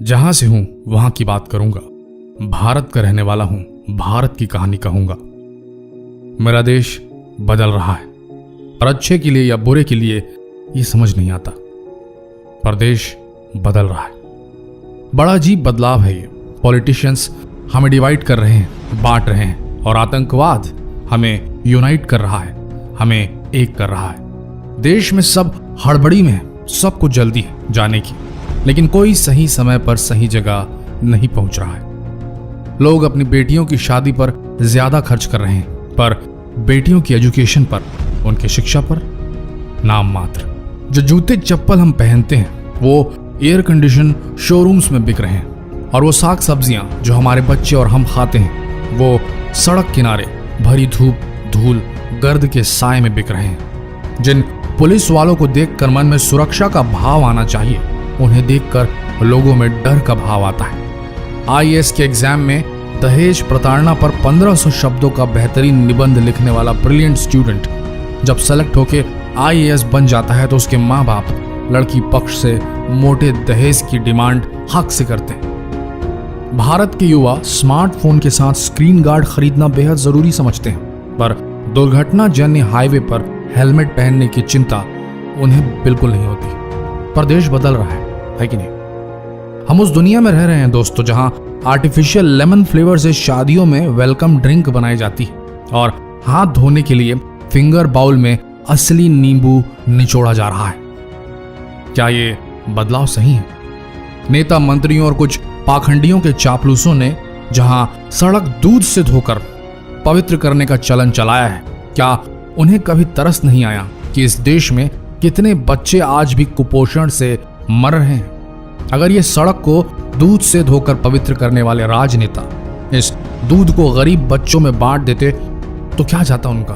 जहां से हूं वहां की बात करूंगा। भारत का रहने वाला हूं, भारत की कहानी कहूंगा। मेरा देश बदल रहा है, पर अच्छे के लिए या बुरे के लिए ये समझ नहीं आता, पर देश बदल रहा है। बड़ा अजीब बदलाव है ये। पॉलिटिशियंस हमें डिवाइड कर रहे हैं, बांट रहे हैं, और आतंकवाद हमें यूनाइट कर रहा है, हमें एक कर रहा है। देश में सब हड़बड़ी में है, सबको जल्दी है जाने की, लेकिन कोई सही समय पर सही जगह नहीं पहुंच रहा है। लोग अपनी बेटियों की शादी पर ज्यादा खर्च कर रहे हैं, पर बेटियों की एजुकेशन पर, उनकी शिक्षा पर नाम मात्र। जो जूते चप्पल हम पहनते हैं वो एयर कंडीशन शोरूम्स में बिक रहे हैं, और वो साग सब्जियां जो हमारे बच्चे और हम खाते हैं वो सड़क किनारे भरी धूप, धूल, गर्द के साए में बिक रहे हैं। जिन पुलिस वालों को देखकर मन में सुरक्षा का भाव आना चाहिए, उन्हें देखकर लोगों में डर का भाव आता है। आईएएस के एग्जाम में दहेज प्रताड़ना पर 1500 शब्दों का बेहतरीन निबंध लिखने वाला ब्रिलियंट स्टूडेंट जब सेलेक्ट होके आईएएस बन जाता है तो उसके माँ बाप लड़की पक्ष से मोटे दहेज की डिमांड हक से करते हैं। भारत के युवा स्मार्टफोन के साथ स्क्रीन गार्ड खरीदना बेहद जरूरी समझते हैं, पर दुर्घटनाजन्य हाईवे पर हेलमेट पहनने की चिंता उन्हें बिल्कुल नहीं होती। पर देश बदल रहा है कि नहीं? हम उस दुनिया में रह रहे हैं दोस्तों, जहां आर्टिफिशियल लेमन फ्लेवर से शादियों में वेलकम ड्रिंक बनाई जाती है, और हाथ धोने के लिए फिंगर बाउल में असली नींबू निचोड़ा जा रहा है। क्या ये बदलाव सही है? नेता, मंत्रियों और कुछ पाखंडियों के चापलूसों ने जहां सड़क दूध से धोकर पवित्र करने का चलन चलाया है, क्या उन्हें कभी तरस नहीं आया कि इस देश में कितने बच्चे आज भी कुपोषण से मर रहे हैं? अगर ये सड़क को दूध से धोकर पवित्र करने वाले राजनेता इस दूध को गरीब बच्चों में बांट देते तो क्या जाता उनका?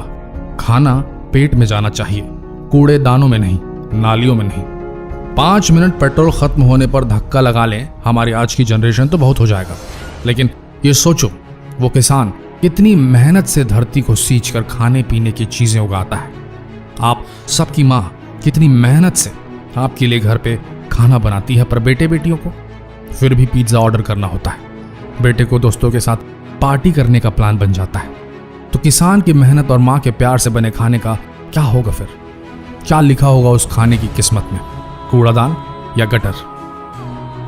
खाना पेट में जाना चाहिए, कूड़ेदानों में नहीं, नालियों में नहीं। 5 मिनट पेट्रोल खत्म होने पर धक्का लगा लें, हमारी आज की जनरेशन तो बहुत हो जाएगा। लेकिन ये सोचो, वो किसान कितनी मेहनत से धरती को सींच कर खाने पीने की चीजें उगाता है। आप सबकी माँ कितनी मेहनत से आपके लिए घर पे खाना बनाती है, पर बेटे बेटियों को फिर भी पिज्जा ऑर्डर करना होता है। बेटे को दोस्तों के साथ पार्टी करने का प्लान बन जाता है। तो किसान की मेहनत और माँ के प्यार से बने खाने का क्या होगा फिर? क्या लिखा होगा उस खाने की किस्मत में? कूड़ादान या गटर?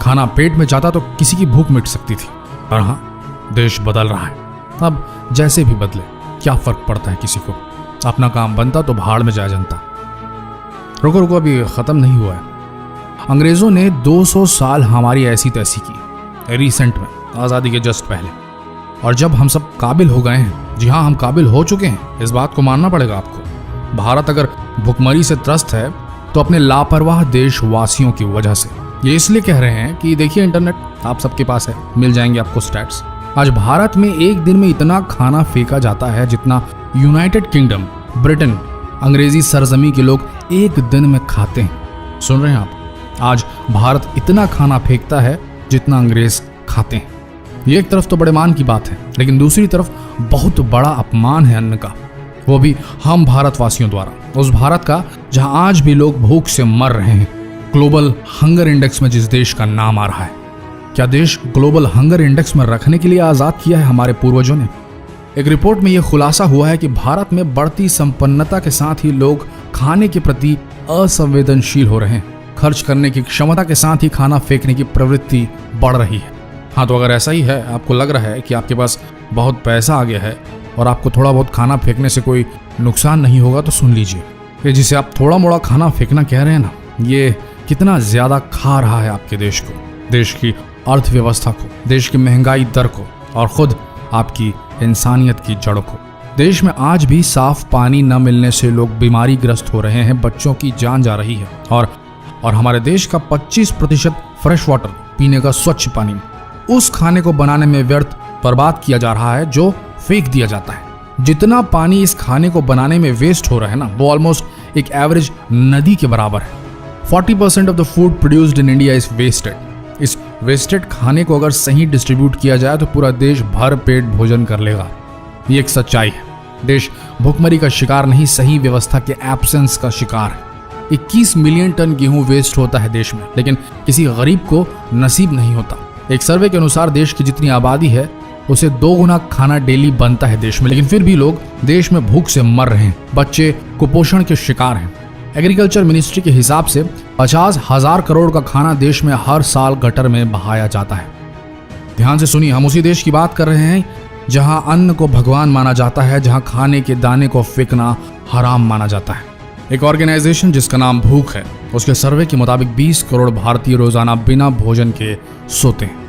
खाना पेट में जाता तो किसी की भूख मिट सकती थी। पर हाँ, देश बदल रहा है। अब जैसे भी बदले, क्या फर्क पड़ता है किसी को? अपना काम बनता तो भाड़ में जाए जनता। रुको, अभी खत्म नहीं हुआ है। अंग्रेजों ने 200 साल हमारी ऐसी तैसी की, रिसेंट में, आजादी के जस्ट पहले। और जब हम सब काबिल हो गए हैं, जी हाँ, हम काबिल हो चुके हैं, इस बात को मानना पड़ेगा आपको। भारत अगर भुखमरी से त्रस्त है तो अपने लापरवाह देशवासियों की वजह से। ये इसलिए कह रहे हैं कि देखिए, इंटरनेट आप सबके पास है, मिल जाएंगे आपको स्टैट्स। आज भारत में एक दिन में इतना खाना फेंका जाता है जितना यूनाइटेड किंगडम, ब्रिटेन, अंग्रेजी सरजमी के लोग एक दिन में खाते हैं। सुन रहे हैं आप? आज भारत इतना खाना फेंकता है जितना अंग्रेज खाते हैं। ये एक तरफ तो बड़े मान की बात है, लेकिन दूसरी तरफ बहुत बड़ा अपमान है अन्न का, वो भी हम भारतवासियों द्वारा। उस भारत का जहां आज भी लोग भूख से मर रहे हैं। ग्लोबल हंगर इंडेक्स में जिस देश का नाम आ रहा है, क्या देश ग्लोबल हंगर इंडेक्स में रखने के लिए आजाद किया है हमारे पूर्वजों ने? एक रिपोर्ट में यह खुलासा हुआ है कि भारत में बढ़ती संपन्नता के साथ ही लोग खाने के प्रति असंवेदनशील हो रहे हैं। खर्च करने की क्षमता के साथ ही खाना फेंकने की प्रवृत्ति बढ़ रही है। हाँ, तो अगर ऐसा ही है, आपको लग रहा है कि आपके पास बहुत पैसा आ गया है और आपको थोड़ा बहुत खाना फेंकने से कोई नुकसान नहीं होगा, तो सुन लीजिए, ये जिसे आप थोड़ा मोड़ा खाना फेंकना कह रहे हैं ना, ये कितना ज्यादा खा रहा है आपके देश को, देश की अर्थव्यवस्था को, देश की महंगाई दर को, और खुद आपकी इंसानियत की जड़ को। देश में आज भी साफ पानी न मिलने से लोग बीमारी ग्रस्त हो रहे हैं, बच्चों की जान जा रही है, और हमारे देश का 25% फ्रेश वाटर, पीने का स्वच्छ पानी, उस खाने को बनाने में व्यर्थ बर्बाद किया जा रहा है जो फेंक दिया जाता है। जितना पानी इस खाने को बनाने में वेस्ट हो रहा है ना, वो ऑलमोस्ट एक एवरेज नदी के बराबर है। 40% of the food produced in India is wasted. इस वेस्टेड खाने को अगर सही डिस्ट्रीब्यूट किया जाए तो पूरा देश भर पेट भोजन कर लेगा। ये एक सच्चाई है। देश भुखमरी का शिकार नहीं, सही व्यवस्था के एब्सेंस का शिकार है। 21 मिलियन टन गेहूं वेस्ट होता है देश में, लेकिन किसी गरीब को नसीब नहीं होता। एक सर्वे के अनुसार देश की जितनी आबादी है उसे 2 गुना खाना डेली बनता है देश में, लेकिन फिर भी लोग देश में भूख से मर रहे हैं। बच्चे कुपोषण के शिकार हैं। एग्रीकल्चर मिनिस्ट्री के हिसाब से 50,000 करोड़ का खाना देश में हर साल गटर में बहाया जाता है। ध्यान से सुनिए, हम उसी देश की बात कर रहे हैं जहां अन्न को भगवान माना जाता है, जहां खाने के दाने को फेंकना हराम माना जाता है। एक ऑर्गेनाइजेशन जिसका नाम भूख है, उसके सर्वे के मुताबिक 20 करोड़ भारतीय रोजाना बिना भोजन के सोते हैं।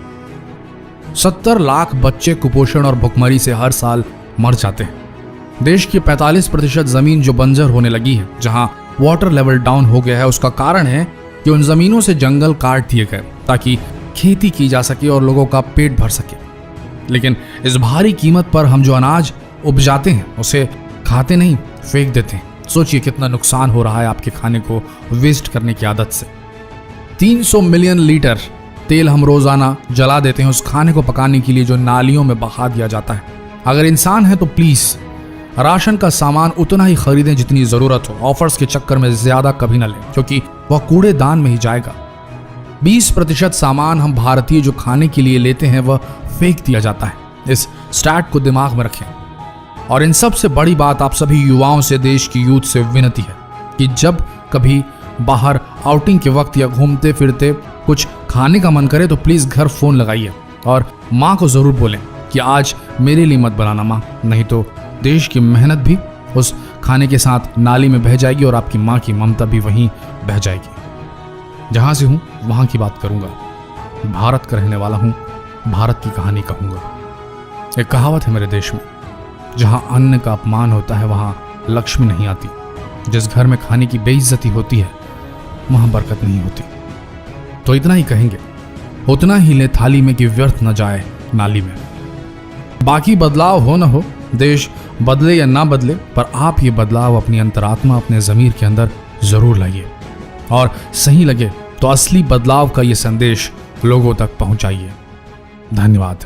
70 लाख बच्चे कुपोषण और भुखमरी से हर साल मर जाते हैं। देश की 45% जमीन जो बंजर होने लगी है, जहां वाटर लेवल डाउन हो गया है, उसका कारण है कि उन जमीनों से जंगल काट दिए गए ताकि खेती की जा सके और लोगों का पेट भर सके। लेकिन इस भारी कीमत पर हम जो अनाज उपजाते हैं उसे खाते नहीं, फेंक देते हैं। सोचिए कितना नुकसान हो रहा है आपके खाने को वेस्ट करने की आदत से। 300 मिलियन लीटर तेल हम रोजाना जला देते हैं उस खाने को पकाने के लिए जो नालियों में बहा दिया जाता है। अगर इंसान है तो प्लीज राशन का सामान उतना ही खरीदें जितनी जरूरत हो। ऑफर्स के चक्कर में ज्यादा कभी ना लें, क्योंकि वह कूड़ेदान में ही जाएगा। 20% सामान हम भारतीय जो खाने के लिए लेते हैं वह फेंक दिया जाता है। इस स्टैट को दिमाग में रखें। और इन सबसे बड़ी बात आप सभी युवाओं से, देश की यूथ से विनती है कि जब कभी बाहर आउटिंग के वक्त या घूमते फिरते कुछ खाने का मन करे तो प्लीज घर फोन लगाइए और माँ को जरूर बोलें कि आज मेरे लिए मत बनाना माँ, नहीं तो देश की मेहनत भी उस खाने के साथ नाली में बह जाएगी और आपकी माँ की ममता भी वहीं बह जाएगी। जहां से हूं वहां की बात करूंगा, भारत का रहने वाला हूं, भारत की कहानी कहूंगा। एक कहावत है मेरे देश में, जहां अन्न का अपमान होता है वहां लक्ष्मी नहीं आती। जिस घर में खाने की बेइज्जती होती है वहां बरकत नहीं होती। तो इतना ही कहेंगे, उतना ही ले थाली में कि व्यर्थ न जाए नाली में। बाकी बदलाव हो न हो, देश बदले या ना बदले, पर आप ये बदलाव अपनी अंतरात्मा, अपने ज़मीर के अंदर जरूर लाइए और सही लगे तो असली बदलाव का ये संदेश लोगों तक पहुंचाइए। धन्यवाद।